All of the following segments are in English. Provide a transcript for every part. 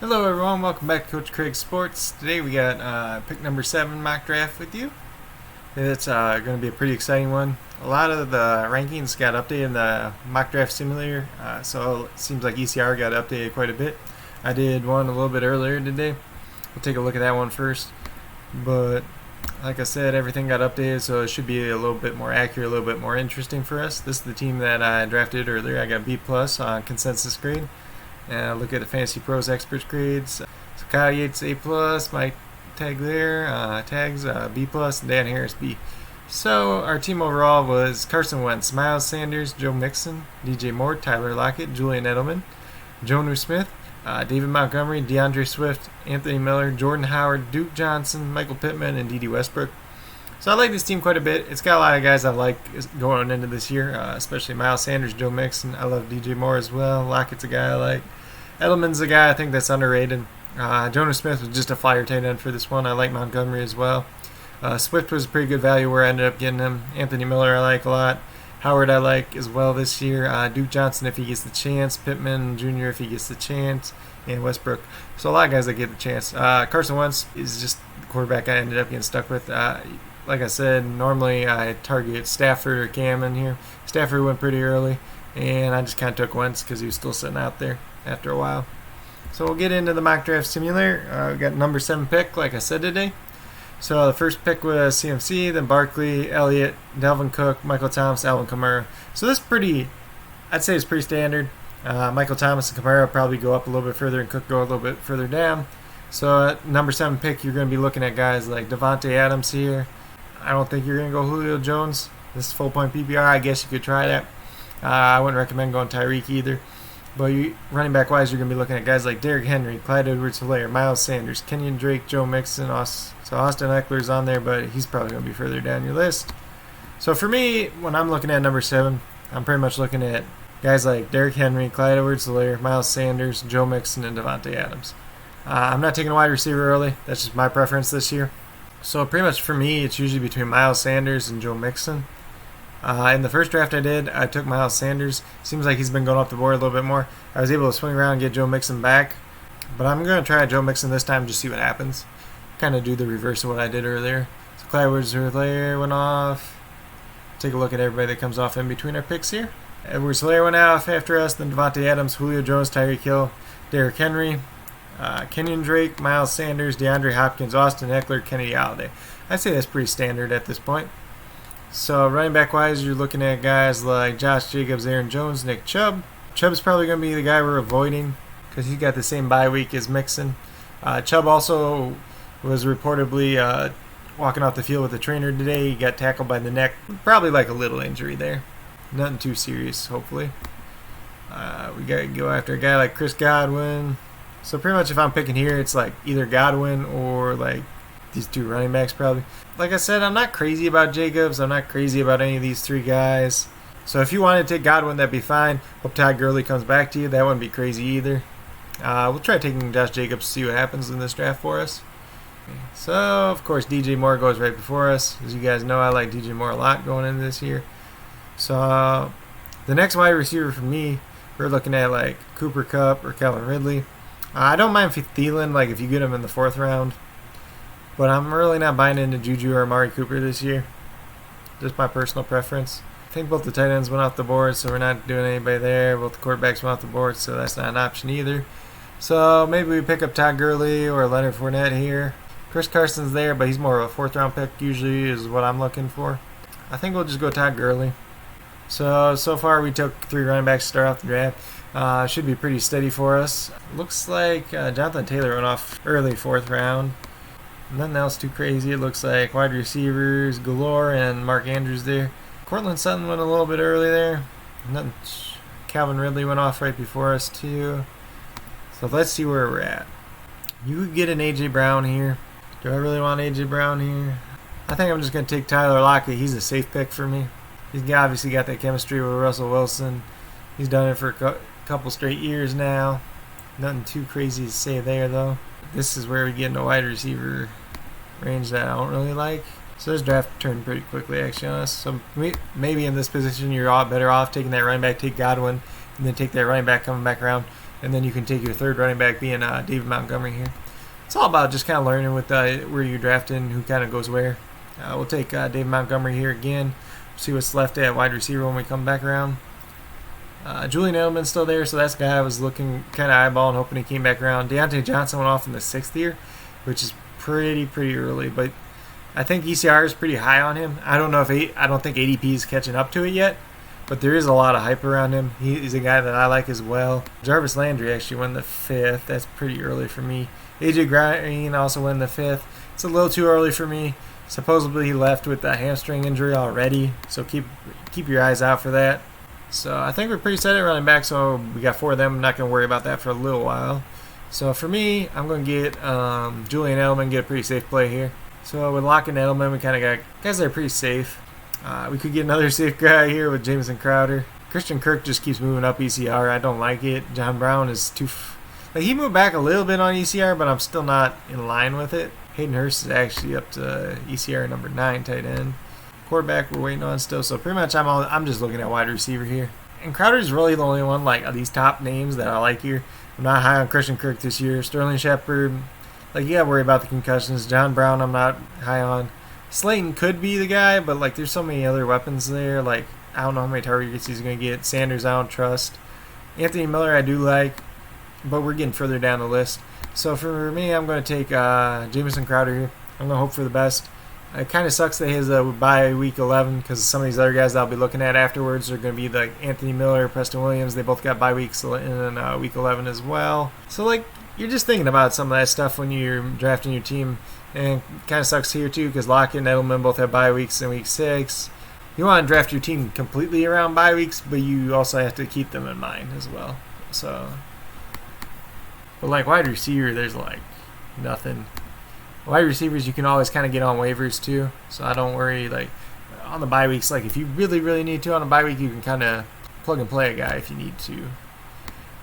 Hello everyone, welcome back to Coach Craig Sports. Today we got pick number 7 mock draft with you. It's going to be a pretty exciting one. A lot of the rankings got updated in the mock draft simulator, so it seems like ECR got updated quite a bit. I did one a little bit earlier today. We'll take a look at that one first. But like I said, everything got updated, so it should be a little bit more accurate, a little bit more interesting for us. This is the team that I drafted earlier. I got B+ on consensus grade. And look at the Fantasy Pros Experts grades. So Kyle Yates A+, Mike Tag there, Tags B+, and Dan Harris B. So our team overall was Carson Wentz, Miles Sanders, Joe Mixon, DJ Moore, Tyler Lockett, Julian Edelman, Jonnu Smith, David Montgomery, DeAndre Swift, Anthony Miller, Jordan Howard, Duke Johnson, Michael Pittman, and D.D. Westbrook. So I like this team quite a bit. It's got a lot of guys I like going into this year, especially Miles Sanders, Joe Mixon. I love DJ Moore as well. Lockett's a guy I like. Edelman's a guy I think that's underrated. Jonnu Smith was just a flyer tight end for this one. I like Montgomery as well. Swift was a pretty good value where I ended up getting him. Anthony Miller I like a lot. Howard I like as well this year. Duke Johnson if he gets the chance. Pittman Jr. if he gets the chance. And Westbrook. So a lot of guys that get the chance. Carson Wentz is just the quarterback I ended up getting stuck with. Like I said, normally I target Stafford or Cam in here. Stafford went pretty early, and I just kind of took Wentz because he was still sitting out there after a while. So we'll get into the mock draft simulator. We got number 7 pick, like I said today. So the first pick was CMC, then Barkley, Elliott, Dalvin Cook, Michael Thomas, Alvin Kamara. So this is pretty, I'd say it's pretty standard. Michael Thomas and Kamara probably go up a little bit further, and Cook go a little bit further down. So at number 7 pick, you're going to be looking at guys like Devonte Adams here. I don't think you're going to go Julio Jones. This is full point PPR. I guess you could try that. I wouldn't recommend going Tyreek either. But running back wise, you're going to be looking at guys like Derrick Henry, Clyde Edwards-Helaire, Miles Sanders, Kenyon Drake, Joe Mixon. So Austin Eckler's on there, but he's probably going to be further down your list. So for me, when I'm looking at number 7, I'm pretty much looking at guys like Derrick Henry, Clyde Edwards-Helaire, Miles Sanders, Joe Mixon, and Devonte Adams. I'm not taking a wide receiver early. That's just my preference this year. So pretty much for me, it's usually between Miles Sanders and Joe Mixon. In the first draft I did, I took Miles Sanders. Seems like he's been going up the board a little bit more. I was able to swing around and get Joe Mixon back. But I'm going to try Joe Mixon this time, just see what happens. Kind of do the reverse of what I did earlier. So Clyde Edwards-Helaire went off. Take a look at everybody that comes off in between our picks here. Edwards-Helaire went off after us. Then Devonte Adams, Julio Jones, Tyreek Hill, Derrick Henry, Kenyon Drake, Miles Sanders, DeAndre Hopkins, Austin Eckler, Kennedy Alladay. I'd say that's pretty standard at this point. So running back wise, you're looking at guys like Josh Jacobs, Aaron Jones, Nick Chubb. Chubb's probably going to be the guy we're avoiding because he's got the same bye week as Mixon. Chubb also was reportedly walking off the field with a trainer today. He got tackled by the neck. Probably like a little injury there. Nothing too serious, hopefully. We got to go after a guy like Chris Godwin. So pretty much if I'm picking here, it's like either Godwin or like these 2 running backs probably. Like I said, I'm not crazy about Jacobs. I'm not crazy about any of these 3 guys. So if you want to take Godwin, that'd be fine. Hope Todd Gurley comes back to you. That wouldn't be crazy either. We'll try taking Josh Jacobs to see what happens in this draft for us. So, of course, DJ Moore goes right before us. As you guys know, I like DJ Moore a lot going into this year. So the next wide receiver for me, we're looking at like Cooper Kupp or Calvin Ridley. I don't mind Thielen, like if you get him in the 4th round. But I'm really not buying into Juju or Amari Cooper this year. Just my personal preference. I think both the tight ends went off the board, so we're not doing anybody there. Both the quarterbacks went off the board, so that's not an option either. So maybe we pick up Todd Gurley or Leonard Fournette here. Chris Carson's there, but he's more of a 4th round pick usually is what I'm looking for. I think we'll just go Todd Gurley. So far we took 3 running backs to start off the draft. Should be pretty steady for us. Looks like Jonathan Taylor went off early 4th round. Nothing else too crazy. It looks like wide receivers galore and Mark Andrews there. Cortland Sutton went a little bit early there. Nothing. Calvin Ridley went off right before us too. So let's see where we're at. You could get an A.J. Brown here. Do I really want A.J. Brown here? I think I'm just going to take Tyler Lockett. He's a safe pick for me. He's obviously got that chemistry with Russell Wilson. He's done it for a couple straight years now. Nothing too crazy to say there, though. This is where we get into wide receiver range that I don't really like. So this draft turned pretty quickly, actually, on us. So maybe in this position, you're better off taking that running back, take Godwin, and then take that running back coming back around. and then you can take your third running back being David Montgomery here. It's all about just kind of learning with where you're drafting, who kind of goes where. We'll take David Montgomery here again. See what's left at wide receiver when we come back around. Julian Edelman's still there, so that's the guy I was looking kind of eyeballing, hoping he came back around. Deontay Johnson went off in the 6th year, which is pretty early, but I think ECR is pretty high on him. I don't think ADP is catching up to it yet, but there is a lot of hype around him. He's a guy that I like as well. Jarvis Landry actually went the 5th. That's pretty early for me. AJ Green also went the 5th. It's a little too early for me. Supposedly he left with a hamstring injury already, so keep your eyes out for that. So I think we're pretty set at running back, so we got 4 of them. I'm not going to worry about that for a little while. So for me, I'm going to get Julian Edelman, get a pretty safe play here. So with Locke and Edelman, we kind of got guys that are pretty safe. We could get another safe guy here with Jamison Crowder. Christian Kirk just keeps moving up ECR. I don't like it. John Brown is too... he moved back a little bit on ECR, but I'm still not in line with it. Hayden Hurst is actually up to ECR number 9 tight end. Quarterback we're waiting on still, so pretty much I'm just looking at wide receiver here. And Crowder's really the only one of these top names that I like here. I'm not high on Christian Kirk this year. Sterling Shepard, you gotta worry about the concussions. John Brown I'm not high on. Slayton could be the guy, but there's so many other weapons there. I don't know how many targets he's gonna get. Sanders I don't trust. Anthony Miller I do like, but we're getting further down the list. So for me, I'm going to take Jamison Crowder here. I'm going to hope for the best. It kind of sucks that he has a bye week 11 because some of these other guys that I'll be looking at afterwards are going to be Anthony Miller, Preston Williams. They both got bye weeks in week 11 as well. So you're just thinking about some of that stuff when you're drafting your team. And it kind of sucks here too because Locke and Edelman both have bye weeks in week 6. You want to draft your team completely around bye weeks, but you also have to keep them in mind as well. So... but wide receiver, there's nothing. Wide receivers, you can always kind of get on waivers too. So I don't worry. On the bye weeks, if you really need to on a bye week, you can kind of plug and play a guy if you need to.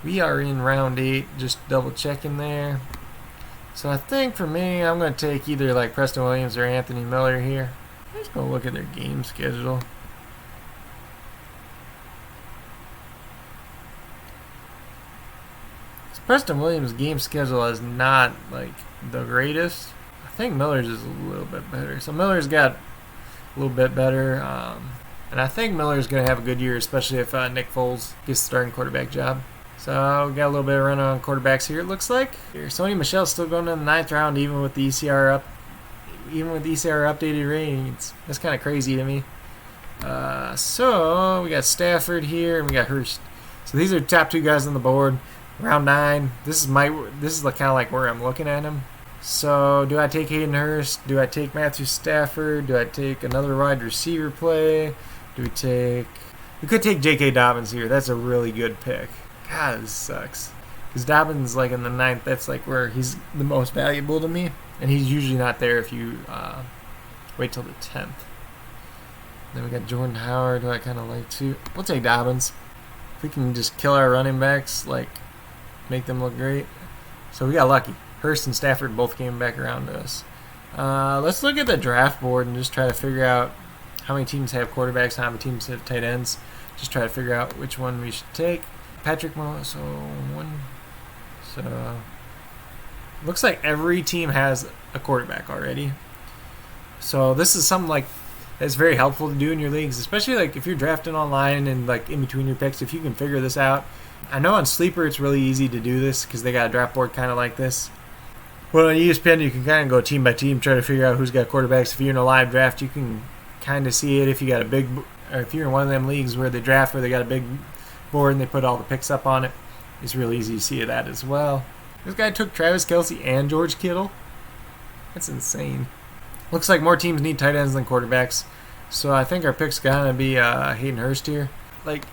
We are in round 8, just double checking there. So I think for me, I'm going to take either Preston Williams or Anthony Miller here. I'm just going to look at their game schedule. Preston Williams' game schedule is not the greatest. I think Miller's is a little bit better. So Miller's got a little bit better. And I think Miller's going to have a good year, especially if Nick Foles gets the starting quarterback job. So we got a little bit of run on quarterbacks here, it looks like. Sony Michel's still going in the 9th round, even with the ECR updated ratings. That's kind of crazy to me. So we got Stafford here, and we got Hurst. So these are the top 2 guys on the board. Round 9. This is kind of where I'm looking at him. So do I take Hayden Hurst? Do I take Matthew Stafford? Do I take another wide receiver play? We could take J.K. Dobbins here. That's a really good pick. God, this sucks. Because Dobbins in the 9th. That's where he's the most valuable to me, and he's usually not there if you wait till the 10th. Then we got Jordan Howard, who I kind of like too. We'll take Dobbins. If we can just kill our running backs, make them look great. So we got lucky. Hurst and Stafford both came back around to us. Let's look at the draft board and just try to figure out how many teams have quarterbacks, how many teams have tight ends. Just try to figure out which one we should take. Patrick Mahomes, looks like every team has a quarterback already. So this is something that's very helpful to do in your leagues, especially if you're drafting online and in between your picks. If you can figure this out, I know on Sleeper it's really easy to do this because they got a draft board kind of like this. Well, on ESPN you can kind of go team by team, try to figure out who's got quarterbacks. If you're in a live draft, you can kind of see it. If you got if you're in one of them leagues where they draft, where they got a big board and they put all the picks up on it, it's real easy to see that as well. This guy took Travis Kelce and George Kittle. That's insane. Looks like more teams need tight ends than quarterbacks. So I think our pick's gonna be Hayden Hurst here.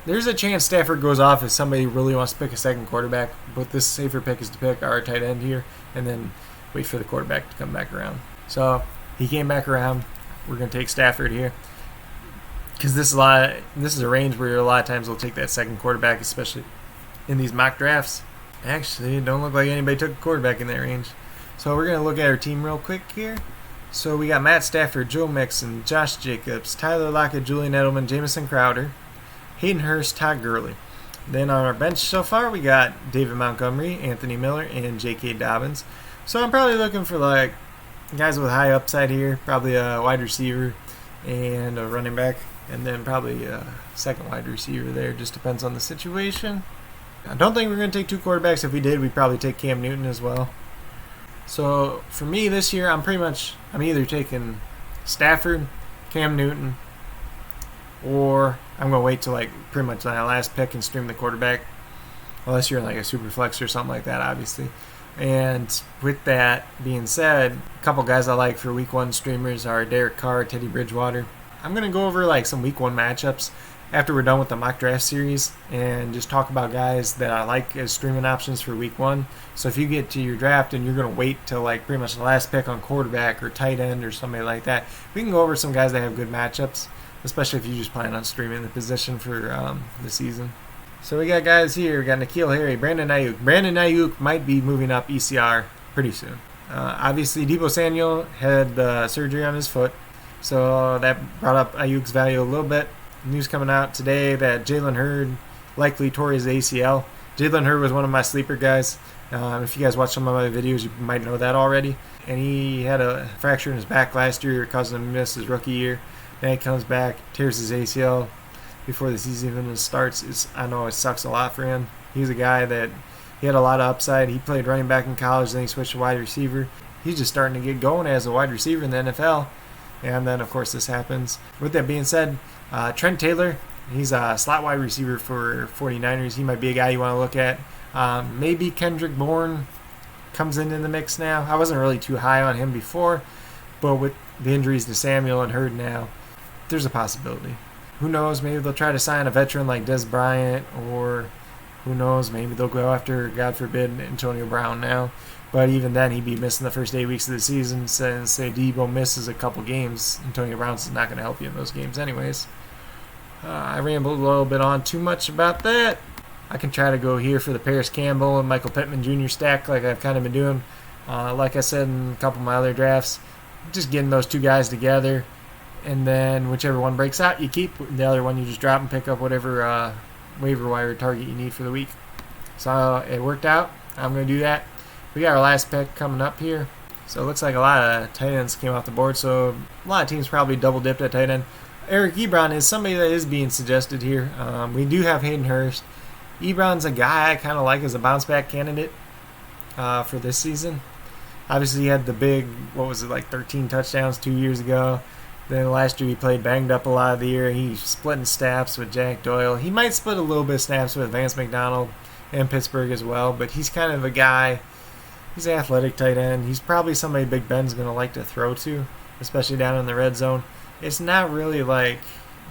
There's a chance Stafford goes off if somebody really wants to pick a second quarterback, but this safer pick is to pick our tight end here and then wait for the quarterback to come back around. So he came back around. We're gonna take Stafford here because this is a range where a lot of times we'll take that second quarterback, especially in these mock drafts. Actually, it don't look like anybody took a quarterback in that range. So we're gonna look at our team real quick here. So we got Matt Stafford, Joe Mixon, Josh Jacobs, Tyler Lockett, Julian Edelman, Jamison Crowder, Hayden Hurst, Todd Gurley. Then on our bench so far, we got David Montgomery, Anthony Miller, and J.K. Dobbins. So I'm probably looking for like guys with high upside here, probably a wide receiver and a running back, and then probably a second wide receiver there. Just depends on the situation. I don't think we're going to take 2 quarterbacks. If we did, we'd probably take Cam Newton as well. So for me this year, I'm either taking Stafford, Cam Newton, or I'm going to wait till like pretty much my last pick and stream the quarterback, unless you're in like a super flex or something like that, obviously. And with that being said, a couple guys I like for week 1 streamers are Derek Carr, Teddy Bridgewater. I'm going to go over like some week 1 matchups after we're done with the mock draft series and just talk about guys that I like as streaming options for week 1. So if you get to your draft and you're going to wait till like pretty much the last pick on quarterback or tight end or somebody like that, we can go over some guys that have good matchups, especially if you just plan on streaming the position for the season. So we got guys here. We got N'Keal Harry, Brandon Ayuk. Brandon Ayuk might be moving up ECR pretty soon. Obviously, Deebo Samuel had the surgery on his foot, so that brought up Ayuk's value a little bit. News coming out today that Jalen Hurd likely tore his ACL. Jalen Hurd was one of my sleeper guys. If you guys watch some of my videos, you might know that already. And he had a fracture in his back last year, causing him to miss his rookie year. Then he comes back, tears his ACL before the season even starts. I know it sucks a lot for him. He's a guy that he had a lot of upside. He played running back in college, then he switched to wide receiver. He's just starting to get going as a wide receiver in the NFL. And then, of course, this happens. With that being said, Trent Taylor, he's a slot wide receiver for 49ers. He might be a guy you want to look at. Maybe Kendrick Bourne comes in the mix now. I wasn't really too high on him before, but with the injuries to Samuel and Hurd now, there's a possibility. Who knows, maybe they'll try to sign a veteran like Des Bryant, or who knows, maybe they'll go after, God forbid, Antonio Brown now. But even then, he'd be missing the first 8 weeks of the season. Since, say, Deebo misses a couple games, Antonio Brown's not going to help you in those games anyways. I rambled a little bit on too much about that. I can try to go here for the Paris Campbell and Michael Pittman Jr. stack like I've kind of been doing. Like I said in a couple of my other drafts, just getting those 2 guys together. And then whichever one breaks out, you keep. The other one, you just drop and pick up whatever waiver wire target you need for the week. So it worked out. I'm going to do that. We got our last pick coming up here. So it looks like a lot of tight ends came off the board. So a lot of teams probably double dipped at tight end. Eric Ebron is somebody that is being suggested here. We do have Hayden Hurst. Ebron's a guy I kind of like as a bounce back candidate for this season. Obviously, he had the big, 13 touchdowns 2 years ago. Then last year he played banged up a lot of the year. He's splitting snaps with Jack Doyle. He might split a little bit of snaps with Vance McDonald and Pittsburgh as well, but he's kind of a guy. He's an athletic tight end. He's probably somebody Big Ben's going to like to throw to, especially down in the red zone. It's not really like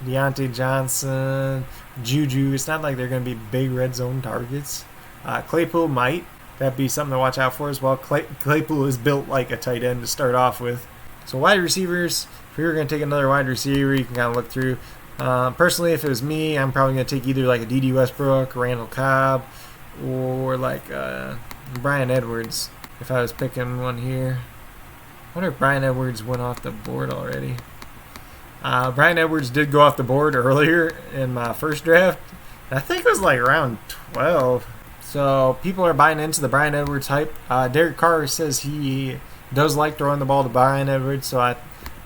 Deontay Johnson, Juju. It's not like they're going to be big red zone targets. Claypool might. That'd be something to watch out for as well. Claypool is built like a tight end to start off with. So wide receivers, if we were going to take another wide receiver, you can kind of look through. Personally, if it was me, I'm probably going to take either like a D.D. Westbrook, Randall Cobb, or like Bryan Edwards if I was picking one here. I wonder if Bryan Edwards went off the board already. Bryan Edwards did go off the board earlier in my first draft. I think it was like around 12. So people are buying into the Bryan Edwards hype. Derek Carr says he does like throwing the ball to Bryan Edwards. So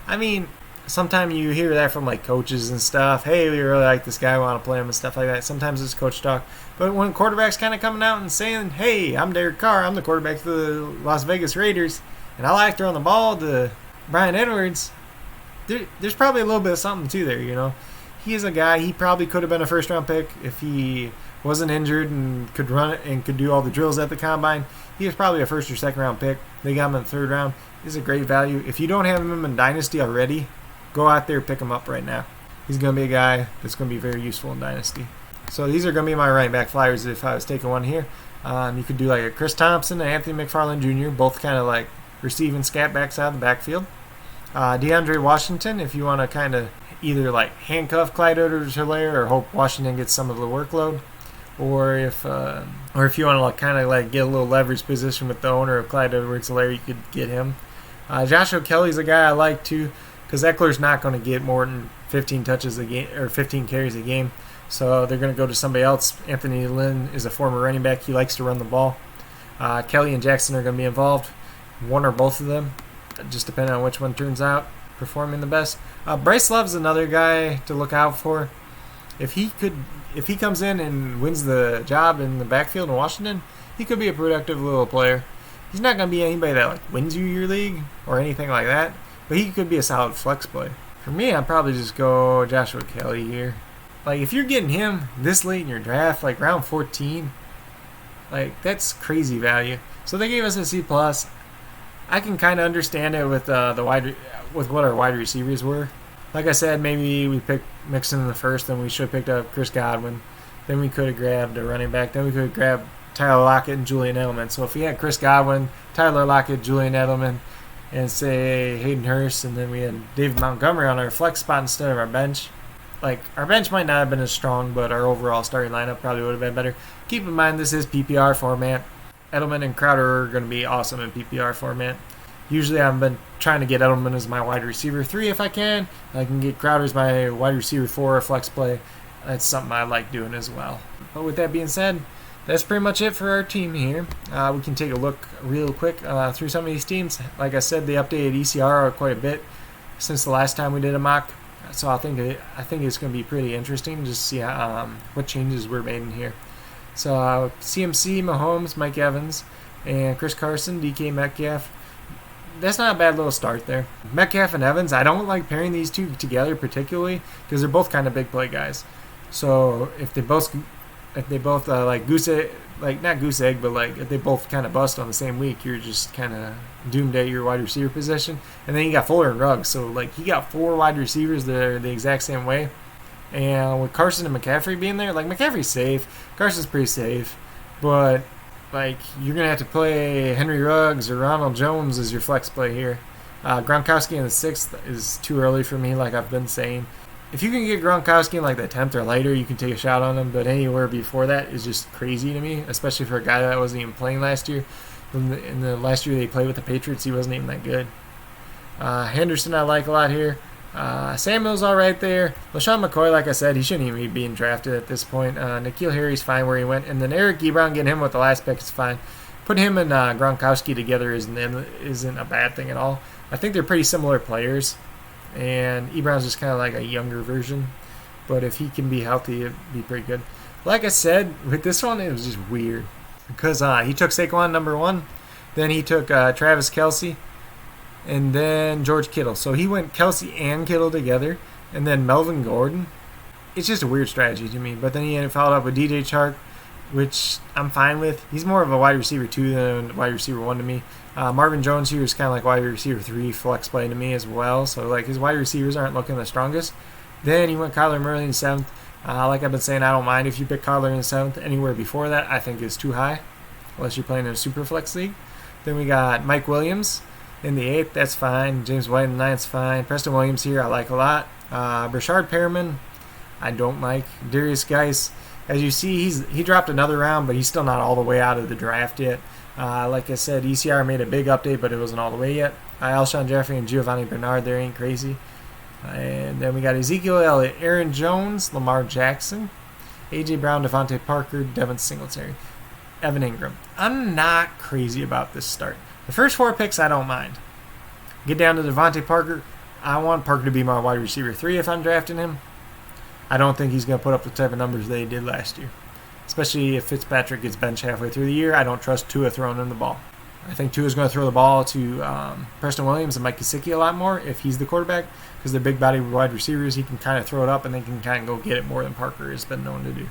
I mean, sometimes you hear that from like coaches and stuff. Hey, we really like this guy, want to play him and stuff like that. Sometimes it's coach talk. But when quarterback's kind of coming out and saying, hey, I'm Derek Carr, I'm the quarterback for the Las Vegas Raiders, and I like throwing the ball to Bryan Edwards, there's probably a little bit of something to there, you know. He is a guy, he probably could have been a first-round pick if he wasn't injured and could run it and could do all the drills at the combine. He was probably a first or second-round pick. They got him in the third round. He's a great value. If you don't have him in Dynasty already, go out there, pick him up right now. He's going to be a guy that's going to be very useful in Dynasty. So these are going to be my running back flyers if I was taking one here. You could do like a Chris Thompson and Anthony McFarland Jr., both kind of like receiving scat backs out of the backfield. DeAndre Washington, if you want to kind of either like handcuff Clyde Edwards-Helaire or hope Washington gets some of the workload, or if you want to like kind of like get a little leverage position with the owner of Clyde Edwards-Helaire, you could get him. Joshua Kelly's a guy I like too, because Eckler's not going to get more than 15 touches a game or 15 carries a game. So they're going to go to somebody else. Anthony Lynn is a former running back. He likes to run the ball. Kelly and Jackson are going to be involved. One or both of them, just depending on which one turns out performing the best. Bryce Love's another guy to look out for. If he comes in and wins the job in the backfield in Washington, he could be a productive little player. He's not going to be anybody that wins you your league or anything like that, but he could be a solid flex play. For me, I'd probably just go Joshua Kelly here. If you're getting him this late in your draft, round 14, that's crazy value. So they gave us a C+. I can kind of understand it with what our wide receivers were. Like I said, maybe we picked Mixon in the first, and we should have picked up Chris Godwin. Then we could have grabbed a running back. Then we could have grabbed Tyler Lockett and Julian Edelman. So if we had Chris Godwin, Tyler Lockett, Julian Edelman, and say Hayden Hurst, and then we had David Montgomery on our flex spot instead of our bench. Our bench might not have been as strong, but our overall starting lineup probably would have been better. Keep in mind, this is PPR format. Edelman and Crowder are going to be awesome in PPR format. Usually I've been trying to get Edelman as my wide receiver 3 if I can. I can get Crowder as my wide receiver 4 or flex play. That's something I like doing as well. But with that being said, that's pretty much it for our team here. We can take a look real quick through some of these teams. Like I said, they updated ECR quite a bit since the last time we did a mock. So I think it's going to be pretty interesting just to see what changes were made in here. So CMC, Mahomes, Mike Evans, and Chris Carson, DK Metcalf. That's not a bad little start there. Metcalf and Evans, I don't like pairing these two together particularly because they're both kind of big play guys. So if they both goose egg, not goose egg, but if they both kind of bust on the same week, you're just kind of doomed at your wide receiver position. And then you got Fuller and Ruggs, so he got 4 wide receivers that are the exact same way. And with Carson and McCaffrey being there, McCaffrey's safe, Carson's pretty safe, but you're gonna have to play Henry Ruggs or Ronald Jones as your flex play here. Gronkowski in the 6th is too early for me, like I've been saying. If you can get Gronkowski in the 10th or later, you can take a shot on him, but anywhere before that is just crazy to me, especially for a guy that wasn't even playing last year. In the last year they played with the Patriots, he wasn't even that good. Henderson I like a lot here. Samuel's all right there. LaShawn McCoy, like I said, he shouldn't even be being drafted at this point. N'Keal Harry's fine where he went. And then Eric Ebron, getting him with the last pick is fine. Putting him and Gronkowski together isn't a bad thing at all. I think they're pretty similar players. And Ebron's just kind of like a younger version. But if he can be healthy, it'd be pretty good. Like I said, with this one, it was just weird. Because he took Saquon number 1. Then he took Travis Kelce. And then George Kittle. So he went Kelce and Kittle together. And then Melvin Gordon. It's just a weird strategy to me. But then he followed up with DJ Chark, which I'm fine with. He's more of a wide receiver 2 than wide receiver 1 to me. Marvin Jones here is kind of like wide receiver 3 flex play to me as well. So his wide receivers aren't looking the strongest. Then he went Kyler Murray in the 7th. Like I've been saying, I don't mind if you pick Kyler in the 7th. Anywhere before that, I think is too high. Unless you're playing in a super flex league. Then we got Mike Williams in the 8th, that's fine. James White in the 9th, fine. Preston Williams here, I like a lot. Brashard Perriman, I don't like. Darius Geis, as you see, he dropped another round, but he's still not all the way out of the draft yet. Like I said, ECR made a big update, but it wasn't all the way yet. Alshon Jeffrey and Giovanni Bernard, there ain't crazy. And then we got Ezekiel Elliott, Aaron Jones, Lamar Jackson, A.J. Brown, Devontae Parker, Devin Singletary, Evan Ingram. I'm not crazy about this start. The first 4 picks, I don't mind. Get down to Devontae Parker. I want Parker to be my wide receiver 3 if I'm drafting him. I don't think he's going to put up the type of numbers they did last year. Especially if Fitzpatrick gets benched halfway through the year. I don't trust Tua throwing him the ball. I think Tua's going to throw the ball to Preston Williams and Mike Gesicki a lot more if he's the quarterback. Because they're big body wide receivers. He can kind of throw it up and they can kind of go get it more than Parker has been known to do.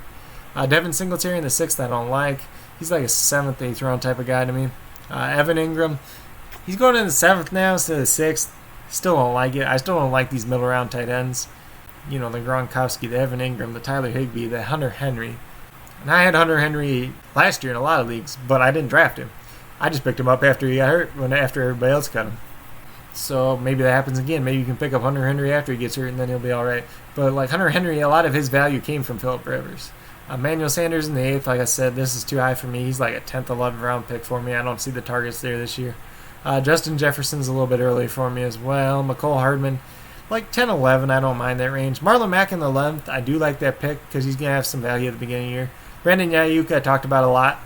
Devin Singletary in the 6th, I don't like. He's like a 7th, 8th round type of guy to me. Evan Ingram, he's going in the 7th now instead of the 6th. Still don't like it. I still don't like these middle round tight ends. The Gronkowski, the Evan Ingram, the Tyler Higbee, the Hunter Henry. And I had Hunter Henry last year in a lot of leagues, but I didn't draft him. I just picked him up after he got hurt, after everybody else cut him. So maybe that happens again. Maybe you can pick up Hunter Henry after he gets hurt, and then he'll be all right. But Hunter Henry, a lot of his value came from Phillip Rivers. Emmanuel Sanders in the 8th, like I said, this is too high for me. He's like a 10th, 11th round pick for me. I don't see the targets there this year. Justin Jefferson's a little bit early for me as well. McCole Hardman, Like 10, 11, I don't mind that range. Marlon Mack in the 11th, I do like that pick because he's going to have some value at the beginning of the year. Brandon Ayuk, I talked about a lot.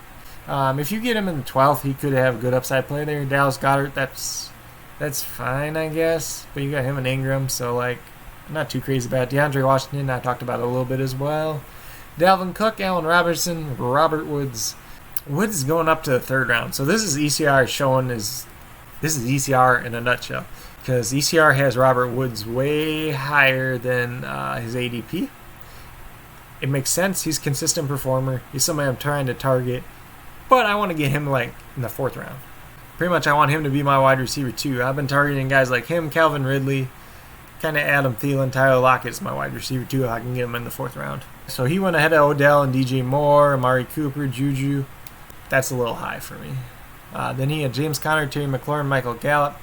If you get him in the 12th, he could have a good upside play there. Dallas Goedert, that's fine, I guess. But you got him and Ingram, so like, I'm not too crazy about it. DeAndre Washington, I talked about it a little bit as well. Dalvin Cook, Allen Robinson, Robert Woods. Woods is going up to the 3rd round. So this is ECR showing this is ECR in a nutshell. Because ECR has Robert Woods way higher than his ADP. It makes sense. He's a consistent performer. He's somebody I'm trying to target. But I want to get him like in the 4th round. Pretty much I want him to be my wide receiver too. I've been targeting guys like him, Calvin Ridley, kind of Adam Thielen, Tyler Lockett is my wide receiver too. I can get him in the 4th round. So he went ahead of Odell and DJ Moore, Amari Cooper, Juju. That's a little high for me. Then he had James Conner, Terry McLaurin, Michael Gallup.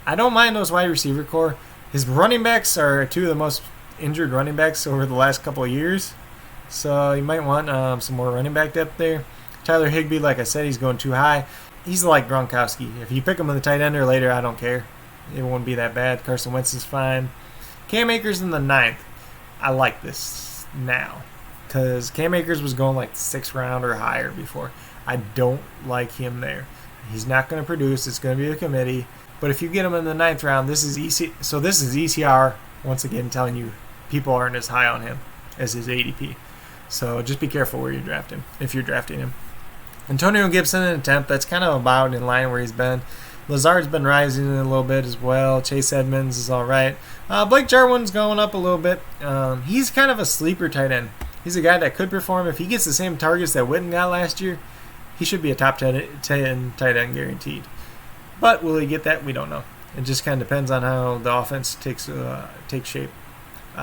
I don't mind those wide receiver core. His running backs are 2 of the most injured running backs over the last couple of years. So you might want some more running back depth there. Tyler Higbee, like I said, he's going too high. He's like Gronkowski. If you pick him in the tight end or later, I don't care. It won't be that bad. Carson Wentz is fine. Cam Akers in the 9th. I like this now. Because Cam Akers was going like 6th round or higher before. I don't like him there. He's not going to produce. It's going to be a committee. But if you get him in the 9th round, this is ECR, once again, telling you people aren't as high on him as his ADP. So just be careful where you draft him, if you're drafting him. Antonio Gibson in the 10th, that's kind of about in line where he's been. Lazard's been rising a little bit as well. Chase Edmonds is all right. Blake Jarwin's going up a little bit. He's kind of a sleeper tight end. He's a guy that could perform. If he gets the same targets that Witten got last year, he should be a top 10 tight end guaranteed. But will he get that? We don't know. It just kind of depends on how the offense takes shape.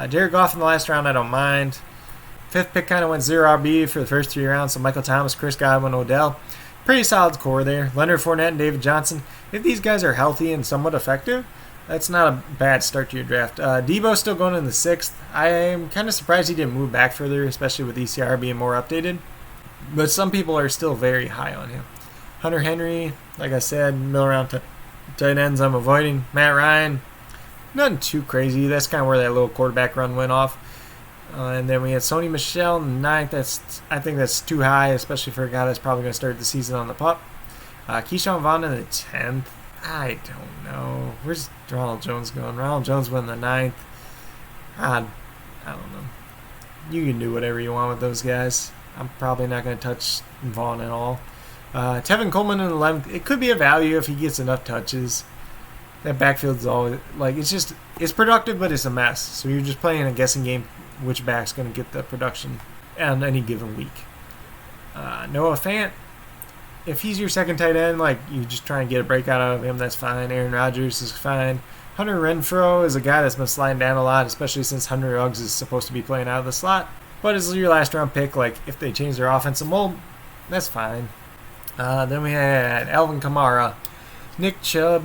Jared Goff in the last round, I don't mind. 5th pick kind of went 0 RB for the first 3 rounds. So Michael Thomas, Chris Godwin, Odell. Pretty solid core there. Leonard Fournette and David Johnson. If these guys are healthy and somewhat effective, that's not a bad start to your draft. Debo's still going in the 6th. I am kind of surprised he didn't move back further, especially with ECR being more updated. But some people are still very high on him. Hunter Henry, like I said, middle round tight ends I'm avoiding. Matt Ryan, nothing too crazy. That's kind of where that little quarterback run went off. And then we had Sony Michel in the 9th. I think that's too high, especially for a guy that's probably going to start the season on the pup. Keyshawn Vaughn in the 10th. I don't know. Where's Ronald Jones going? Ronald Jones went in the 9th. I don't know. You can do whatever you want with those guys. I'm probably not going to touch Vaughn at all. Tevin Coleman in the 11th. It could be a value if he gets enough touches. That backfield's always like it's productive, but it's a mess. So you're just playing a guessing game which back's going to get the production on any given week. Noah Fant, if he's your second tight end, like you just try and get a breakout out of him, that's fine. Aaron Rodgers is fine. Hunter Renfrow is a guy that's been sliding down a lot, especially since Hunter Uggs is supposed to be playing out of the slot. But as your last round pick, like if they change their offensive mold, that's fine. Then we had Alvin Kamara, Nick Chubb,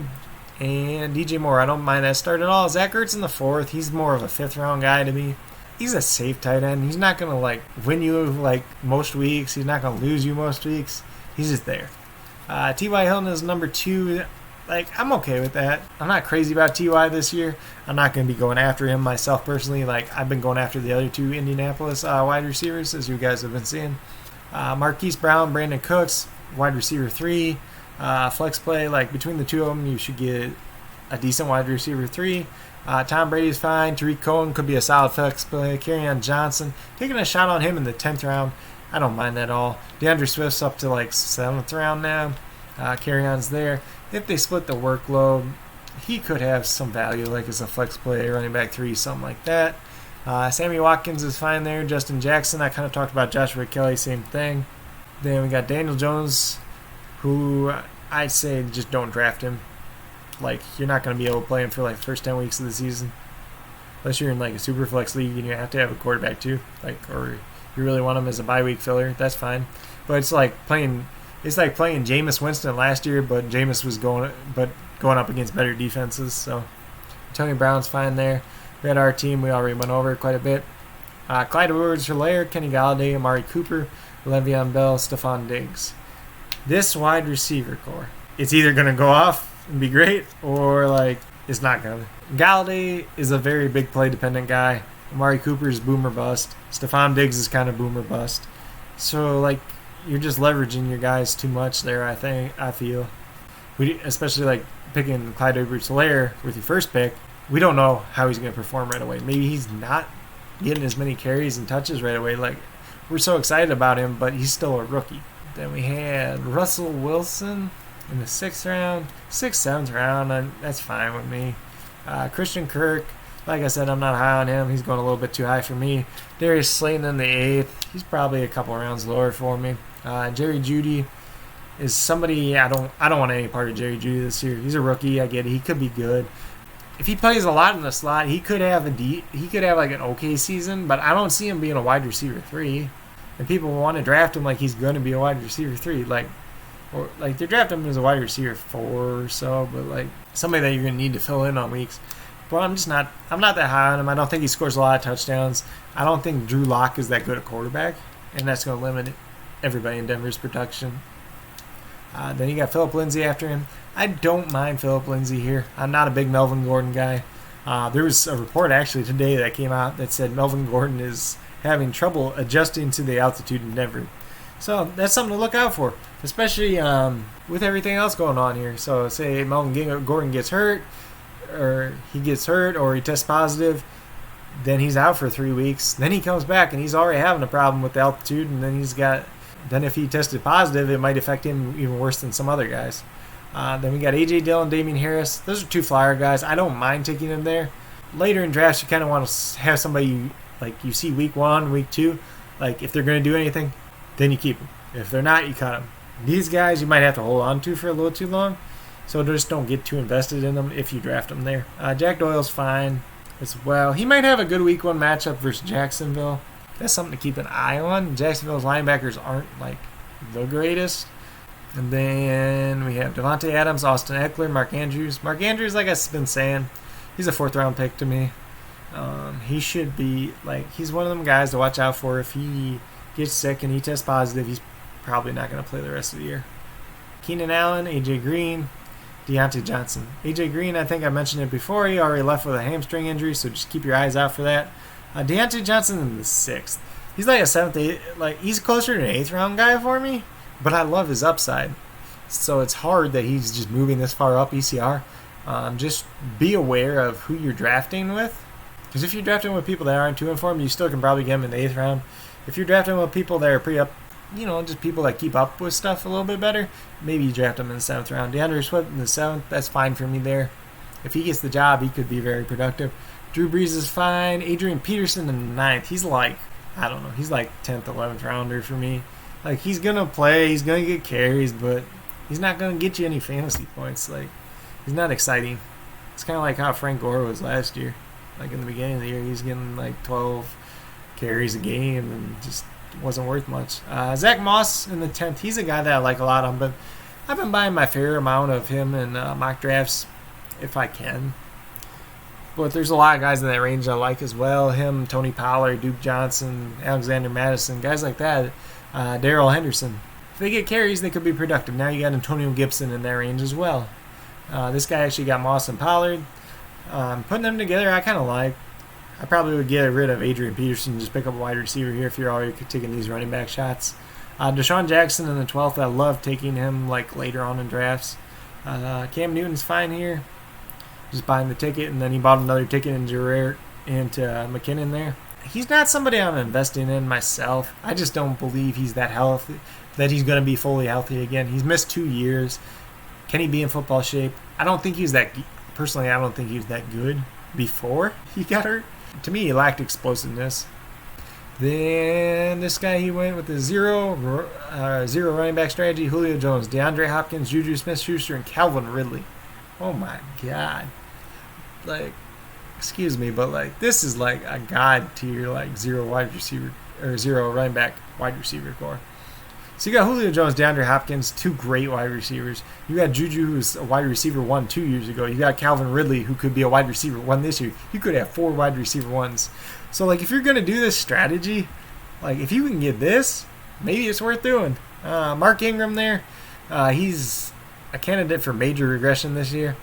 and DJ Moore. I don't mind that start at all. Zach Ertz in the 4th. He's more of a 5th round guy to me. He's a safe tight end. He's not going to like win you like most weeks. He's not going to lose you most weeks. He's just there. T.Y. Hilton is number 2. Like, I'm okay with that. I'm not crazy about T.Y. this year. I'm not going to be going after him myself personally. Like, I've been going after the other 2 Indianapolis wide receivers, as you guys have been seeing. Marquise Brown, Brandon Cooks, wide receiver 3. Flex play, like between the 2 of them, you should get a decent wide receiver 3. Tom Brady's fine. Tariq Cohen could be a solid flex play. Kerryon Johnson, taking a shot on him in the 10th round. I don't mind that at all. DeAndre Swift's up to like 7th round now. Kerryon's there. If they split the workload, he could have some value, like as a flex play, running back 3, something like that. Sammy Watkins is fine there. Justin Jackson, I kind of talked about Joshua Kelly, same thing. Then we got Daniel Jones, who I say just don't draft him. Like, you're not going to be able to play him for like the first 10 weeks of the season. Unless you're in like a super flex league and you have to have a quarterback too. Like, or you really want him as a bye week filler, that's fine. But it's like playing Jameis Winston last year, but Jameis was going up against better defenses. So Tony Brown's fine there. We had our team, we already went over quite a bit. Clyde Edwards-Helaire, Kenny Galladay, Amari Cooper, Le'Veon Bell, Stephon Diggs. This wide receiver core, it's either going to go off and be great, or like it's not going to. Galladay is a very big play dependent guy. Amari Cooper is boomer bust. Stephon Diggs is kind of boomer bust. So, like, you're just leveraging your guys too much there, I feel. Especially, like, picking Clyde Edwards-Helaire with your first pick. We don't know how he's going to perform right away. Maybe he's not getting as many carries and touches right away. Like, we're so excited about him, but he's still a rookie. Then we had Russell Wilson in the 6th round. 6th, 7th round, that's fine with me. Christian Kirk, like I said, I'm not high on him. He's going a little bit too high for me. Darius Slayton in the 8th. He's probably a couple rounds lower for me. Jerry Jeudy is somebody I don't want any part of Jerry Jeudy this year. He's a rookie. I get it. He could be good. If he plays a lot in the slot, he could have like an okay season, but I don't see him being a wide receiver 3. And people want to draft him like he's going to be a wide receiver 3, or they draft him as a wide receiver 4 or so, but like somebody that you're going to need to fill in on weeks. But I'm not that high on him. I don't think he scores a lot of touchdowns. I don't think Drew Lock is that good a quarterback, and that's going to limit everybody in Denver's production. Then you got Phillip Lindsay after him. I don't mind Phillip Lindsay here. I'm not a big Melvin Gordon guy. There was a report actually today that came out that said Melvin Gordon is having trouble adjusting to the altitude in Denver. So that's something to look out for, especially with everything else going on here. So say Melvin Gordon gets hurt, or he tests positive, then he's out for 3 weeks. Then he comes back and he's already having a problem with the altitude, and then if he tested positive, it might affect him even worse than some other guys. Then we got A.J. Dillon, Damian Harris. Those are 2 flyer guys. I don't mind taking them there. Later in drafts, you kind of want to have somebody you see week 1, week 2. Like, if they're going to do anything, then you keep them. If they're not, you cut them. These guys you might have to hold on to for a little too long, so just don't get too invested in them if you draft them there. Jack Doyle's fine as well. He might have a good week 1 matchup versus Jacksonville. That's something to keep an eye on. Jacksonville's linebackers aren't, the greatest. And then we have Devonte Adams, Austin Eckler, Mark Andrews. Mark Andrews, like I've been saying, he's a 4th-round pick to me. He should be, he's one of them guys to watch out for. If he gets sick and he tests positive, he's probably not going to play the rest of the year. Keenan Allen, A.J. Green, Deontay Johnson. A.J. Green, I think I mentioned it before. He already left with a hamstring injury, so just keep your eyes out for that. Deontay Johnson in the 6th. He's like a 7th, 8th. He's closer to an 8th-round guy for me, but I love his upside. So it's hard that he's just moving this far up ECR. Just be aware of who you're drafting with. Because if you're drafting with people that aren't too informed, you still can probably get them in the 8th round. If you're drafting with people that are pretty up, just people that keep up with stuff a little bit better, maybe you draft them in the 7th round. DeAndre Swift in the 7th, that's fine for me there. If he gets the job, he could be very productive. Drew Brees is fine. Adrian Peterson in the 9th. He's he's 10th, 11th rounder for me. He's going to play, he's going to get carries, but he's not going to get you any fantasy points. He's not exciting. It's kind of like how Frank Gore was last year. In the beginning of the year, he's getting 12 carries a game and just wasn't worth much. Zach Moss in the 10th. He's a guy that I like a lot, but I've been buying my fair amount of him in mock drafts if I can. But there's a lot of guys in that range I like as well. Him, Tony Pollard, Duke Johnson, Alexander Madison, guys like that. Darrell Henderson. If they get carries, they could be productive. Now you got Antonio Gibson in that range as well. This guy actually got Moss and Pollard. Putting them together, I kind of like. I probably would get rid of Adrian Peterson and just pick up a wide receiver here if you're already taking these running back shots. Deshaun Jackson in the 12th, I love taking him later on in drafts. Cam Newton's fine here. Just buying the ticket, and then he bought another ticket into McKinnon there. He's not somebody I'm investing in myself. I just don't believe he's that healthy, that he's going to be fully healthy again. He's missed 2 years. Can he be in football shape? Personally, I don't think he was that good before he got hurt. To me, he lacked explosiveness. Then this guy, he went with the zero running back strategy. Julio Jones, DeAndre Hopkins, Juju Smith-Schuster, and Calvin Ridley. Oh my God. Excuse me, but this is a god tier zero wide receiver or zero running back wide receiver core. So you got Julio Jones, DeAndre Hopkins, 2 great wide receivers. You got Juju, who's a wide receiver 1 2 years ago. You got Calvin Ridley, who could be a wide receiver 1 this year. You could have 4 wide receiver 1s. So if you're going to do this strategy, if you can get this, maybe it's worth doing. Mark Ingram there, he's a candidate for major regression this year.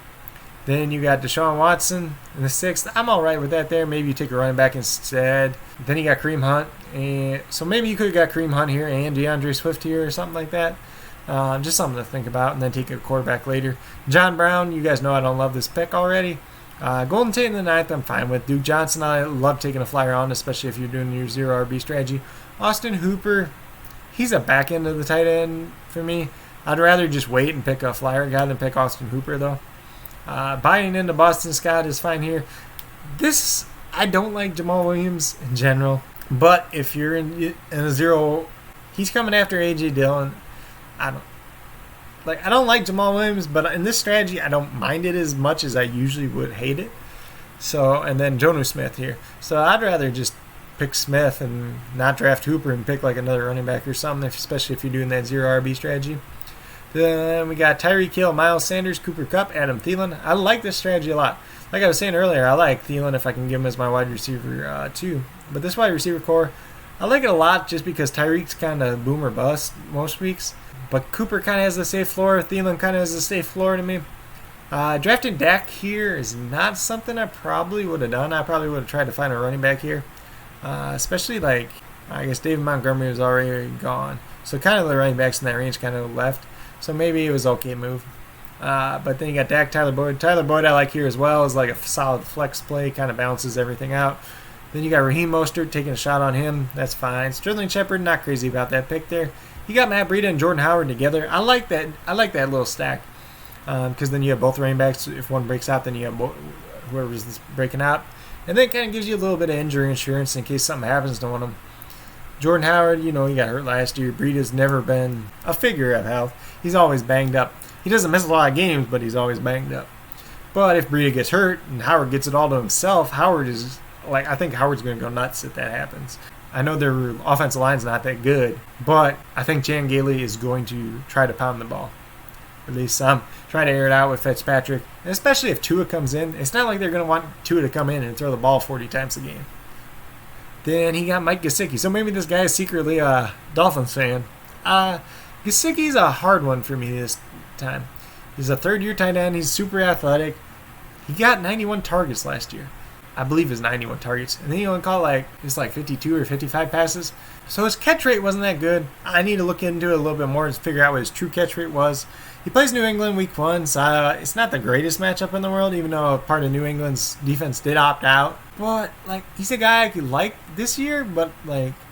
Then you got Deshaun Watson in the 6th. I'm all right with that there. Maybe you take a running back instead. Then you got Kareem Hunt. And so maybe you could have got Kareem Hunt here and DeAndre Swift here or something like that. Just something to think about. And then take a quarterback later. John Brown, you guys know I don't love this pick already. Golden Tate in the 9th, I'm fine with. Duke Johnson, I love taking a flyer on, especially if you're doing your 0 RB strategy. Austin Hooper, he's a back end of the tight end for me. I'd rather just wait and pick a flyer guy than pick Austin Hooper, though. Buying into Boston Scott is fine here. I don't like Jamal Williams in general, but if you're in a 0, he's coming after A.J. Dillon. I don't like Jamal Williams, but in this strategy, I don't mind it as much as I usually would hate it. So, and then Jonnu Smith here. So I'd rather just pick Smith and not draft Hooper and pick like another running back or something, especially if you're doing that 0 RB strategy. Then we got Tyreek Hill, Miles Sanders, Cooper Kupp, Adam Thielen. I like this strategy a lot. Like I was saying earlier, I like Thielen if I can give him as my wide receiver too. But this wide receiver core, I like it a lot just because Tyreek's kind of boom or bust most weeks. But Cooper kind of has the safe floor. Thielen kind of has the safe floor to me. Drafting Dak here is not something I probably would have done. I probably would have tried to find a running back here. Especially like, I guess David Montgomery was already gone. So kind of the running backs in that range kind of left. So maybe it was okay move. But then you got Dak, Tyler Boyd. Tyler Boyd I like here as well. Is like a solid flex play. Kind of balances everything out. Then you got Raheem Mostert taking a shot on him. That's fine. Sterling Shepard, not crazy about that pick there. You got Matt Breida and Jordan Howard together. I like that. I like that little stack. Because then you have both running backs. If one breaks out, then you have whoever's breaking out. And then it kind of gives you a little bit of injury insurance in case something happens to one of them. Jordan Howard, he got hurt last year. Breida's never been a figure of health. He's always banged up. He doesn't miss a lot of games, but he's always banged up. But if Breida gets hurt and Howard gets it all to himself, I think Howard's going to go nuts if that happens. I know their offensive line's not that good, but I think Chan Gailey is going to try to pound the ball. At least some. Try to air it out with Fitzpatrick. And especially if Tua comes in. It's not like they're going to want Tua to come in and throw the ball 40 times a game. Then he got Mike Gesicki. So maybe this guy is secretly a Dolphins fan. Gesicki's a hard one for me this time. He's a third-year tight end. He's super athletic. He got 91 targets last year. I believe it's 91 targets. And then he only caught 52 or 55 passes. So his catch rate wasn't that good. I need to look into it a little bit more and figure out what his true catch rate was. He plays New England week 1, so it's not the greatest matchup in the world, even though part of New England's defense did opt out. But, he's a guy I could like this year, but,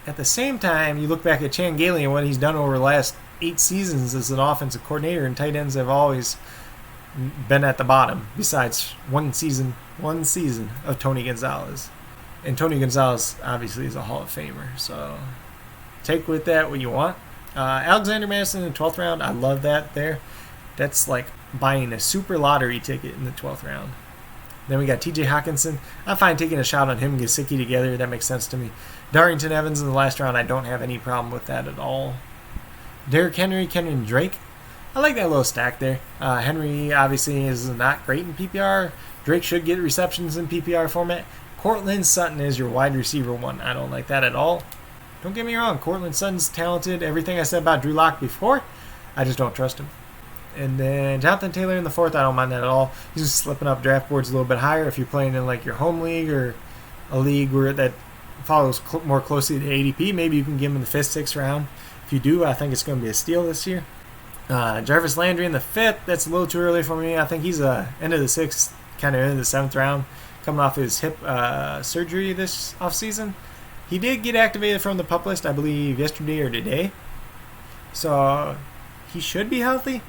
at the same time, you look back at Chan Gailey and what he's done over the last 8 seasons as an offensive coordinator, and tight ends have always been at the bottom, besides one season of Tony Gonzalez. And Tony Gonzalez, obviously, is a Hall of Famer, so take with that what you want. Alexander Madison in the 12th round, I love that there. That's like buying a super lottery ticket in the 12th round. Then we got TJ Hawkinson. I'm fine taking a shot on him and Gesicki together. That makes sense to me. Darrington Evans in the last round, I don't have any problem with that at all. Derrick Henry, Kenyon Drake. I like that little stack there. Henry obviously is not great in PPR. Drake should get receptions in PPR format. Cortland Sutton is your wide receiver one. I don't like that at all. Don't get me wrong. Cortland Sutton's talented. Everything I said about Drew Lock before, I just don't trust him. And then Jonathan Taylor in the 4th, I don't mind that at all. He's just slipping up draft boards a little bit higher if you're playing in your home league or a league where that follows more closely to ADP. Maybe you can give him in the 5th, 6th round. If you do, I think it's going to be a steal this year. Jarvis Landry in the 5th, that's a little too early for me. I think he's end of the 6th, kind of end of the 7th round, coming off his hip surgery this offseason. He did get activated from the PUP list, I believe, yesterday or today. So he should be healthy,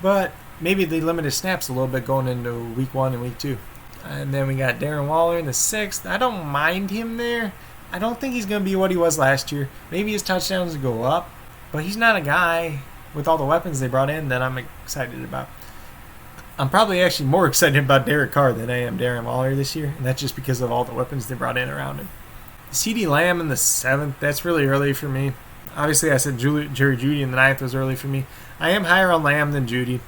but maybe they limit his snaps a little bit going into week 1 and week 2. And then we got Darren Waller in the 6th. I don't mind him there. I don't think he's going to be what he was last year. Maybe his touchdowns go up, but he's not a guy with all the weapons they brought in that I'm excited about. I'm probably actually more excited about Derek Carr than I am Darren Waller this year, and that's just because of all the weapons they brought in around him. CeeDee Lamb in the 7th, that's really early for me. Obviously, I said Jerry Jeudy in the 9th was early for me. I am higher on Lamb than Jeudy.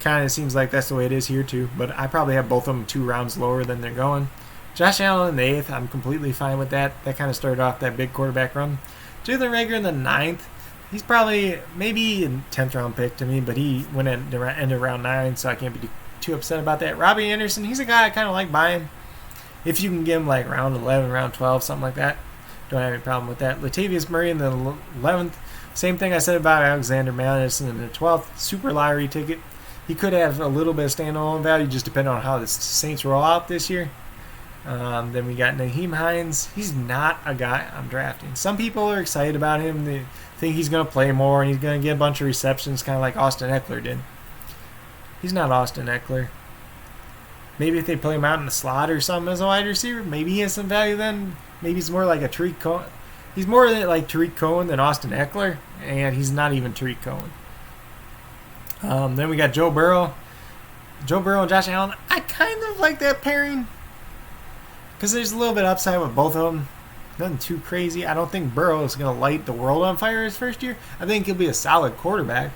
Kind of seems like that's the way it is here too, but I probably have both of them 2 rounds lower than they're going. Josh Allen in the 8th, I'm completely fine with that. That kind of started off that big quarterback run. Jalen Reagor in the 9th, he's probably maybe a 10th round pick to me, but he went in the end of round 9, so I can't be too upset about that. Robbie Anderson, he's a guy I kind of like buying. If you can get him like round 11, round 12, something like that, don't have any problem with that. Latavius Murray in the 11th. Same thing I said about Alexander Madison in the 12th. Super lottery ticket. He could have a little bit of standalone value, just depending on how the Saints roll out this year. Then we got Nahim Heinz. He's not a guy I'm drafting. Some people are excited about him. They think he's going to play more and he's going to get a bunch of receptions, kind of like Austin Eckler did. He's not Austin Eckler. Maybe if they play him out in the slot or something as a wide receiver, maybe he has some value then. Maybe he's more like a Tariq Cohen. He's more like Tariq Cohen than Austin Eckler, and he's not even Tariq Cohen. Then we got Joe Burrow. Joe Burrow and Josh Allen. I kind of like that pairing because there's a little bit of upside with both of them. Nothing too crazy. I don't think Burrow is going to light the world on fire his first year. I think he'll be a solid quarterback,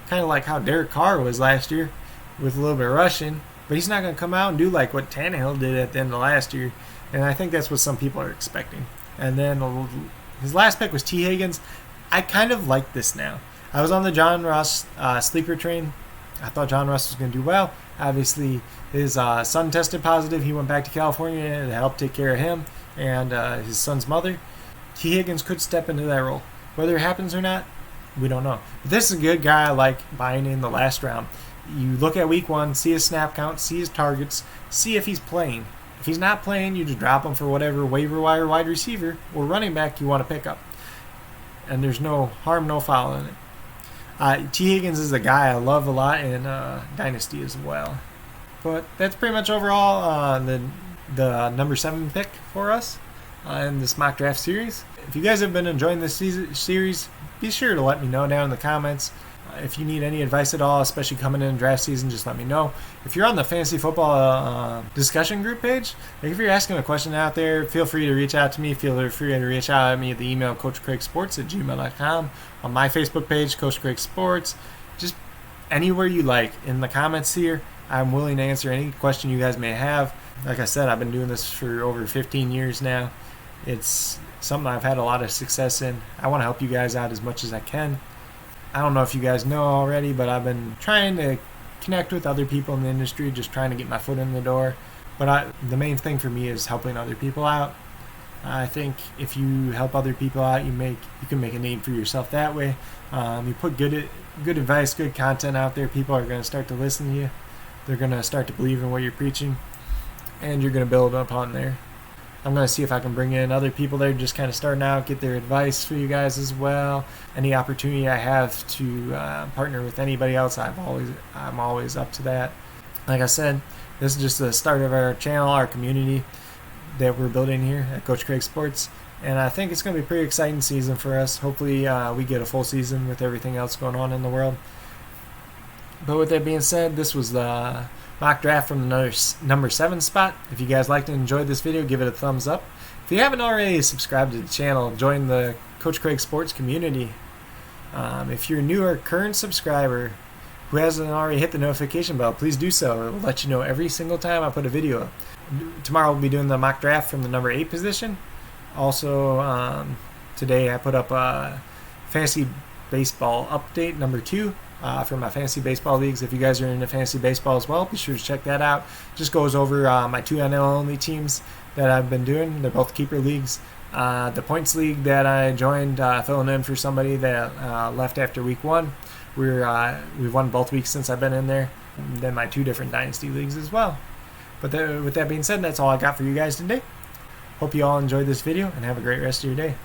kind of like how Derek Carr was last year with a little bit of rushing. But he's not going to come out and do like what Tannehill did at the end of last year. And I think that's what some people are expecting. And then his last pick was T. Hagans. I kind of like this now. I was on the John Ross sleeper train. I thought John Ross was going to do well. Obviously, his son tested positive. He went back to California to help take care of him and his son's mother. T. Higgins could step into that role. Whether it happens or not, we don't know. But this is a good guy I like buying in the last round. You look at week 1, see his snap count, see his targets, see if he's playing. If he's not playing, you just drop him for whatever waiver wire wide receiver or running back you want to pick up. And there's no harm, no foul in it. T. Higgins is a guy I love a lot in Dynasty as well. But that's pretty much overall the number 7 pick for us in this mock draft series. If you guys have been enjoying this series, be sure to let me know down in the comments. If you need any advice at all, especially coming in draft season, just let me know. If you're on the fantasy football discussion group page, if you're asking a question out there, feel free to reach out to me. Feel free to reach out at me at the email coachcraigsports@gmail.com, on my Facebook page, Coach Craig Sports. Just anywhere you like. In the comments here, I'm willing to answer any question you guys may have. Like I said, I've been doing this for over 15 years now. It's something I've had a lot of success in. I want to help you guys out as much as I can. I don't know if you guys know already, but I've been trying to connect with other people in the industry, just trying to get my foot in the door. But the main thing for me is helping other people out. I think if you help other people out, you can make a name for yourself that way. You put good advice, good content out there, people are going to start to listen to you. They're going to start to believe in what you're preaching, and you're going to build upon there. I'm going to see if I can bring in other people there just kind of starting out, get their advice for you guys as well. Any opportunity I have to partner with anybody else, I'm always up to that. Like I said, this is just the start of our channel, our community that we're building here at Coach Craig Sports. And I think it's going to be a pretty exciting season for us. Hopefully we get a full season with everything else going on in the world. But with that being said, this was the mock draft from the number 7 spot. If you guys liked and enjoyed this video, give it a thumbs up. If you haven't already subscribed to the channel, join the Coach Craig Sports community. If you're a new or current subscriber who hasn't already hit the notification bell, please do so. It will let you know every single time I put a video up. Tomorrow we'll be doing the mock draft from the number 8 position. Also, today I put up a fantasy baseball update, number 2. For my fantasy baseball leagues. If you guys are into fantasy baseball as well, be sure to check that out. Just goes over my 2 NL only teams that I've been doing. They're both keeper leagues. The points league that I joined, filling in for somebody that left after week 1. We've won both weeks since I've been in there. And then my 2 different dynasty leagues as well. But with that being said, that's all I got for you guys today. Hope you all enjoyed this video and have a great rest of your day.